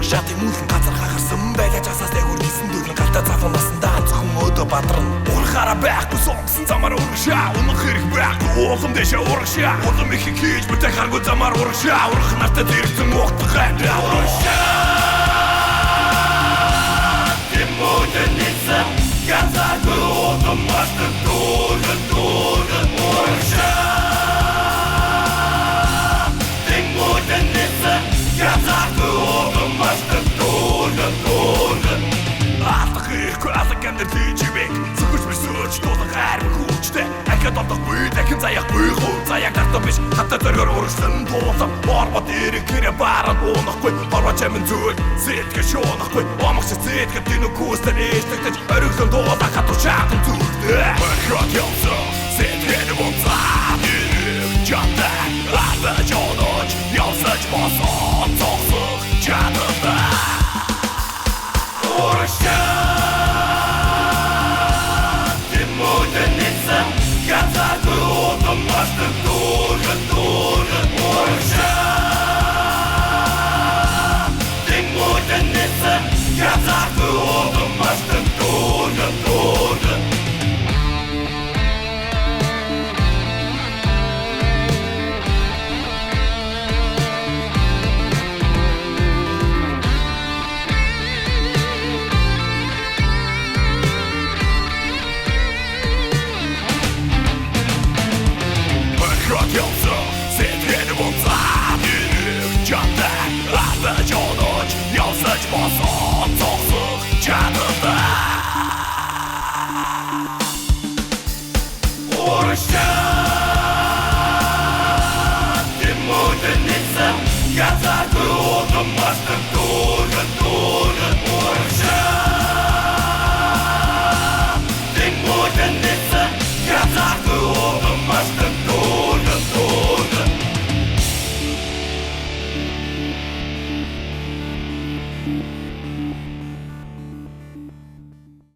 Шатын мүүлэн газар хагарсан байлаа часаас дээгүр гисэн дүүрэн галтаа залуу насандаа зөвхөн өдөө бадран урахаараа байхгүй сонгосон замаар урагшаа унах хэрэг байхгүй уулам дэшээ урагшаа улам их хийж бүтэй харгу замаар урагшаа урах нартай зэрэгцэн уухтах хайраа урагшаа Тэмүүдэн нийцэн язаагүй улам мастер дүүрэн урагшаа Тэмүүдэн нийцэн язаагүй улам мастер дүүрэн Атах ихгүй алаг амдэр тийживэг Зүгэж бисүүч тулан хайрмын хүчтэй Ахад олдох буй дахин заяхгүй хүү Заяг нартай биш хатаа зөргөр урагсан туулам Орбот эрэг кэрэ баран уунахгүй Орбот чамин зүйл зэтгэр шуунахгүй Омагч зэтгэр динүү күүстэр эштэгтэж Оригсон дуулан хатуу шаатан зүрхтэй Мэрхот явсан зэтгэр унцаа Эрэг жантай Ата жонож явсаж босон Цогсох чадалтай Урагшаа Тэмүүдэн нийцэн язаагүй улам мастер дүүрэн урагшаа Тэмүүдэн нийцэн язаагүй улам мастер дүүрэн Явсан зэтгэр унцаа Эрэг жантай Ата жонож явсаж босон Цогсох чадалтай Урагшаа Тэмүүдэн нийцэн язаагүй улам мастер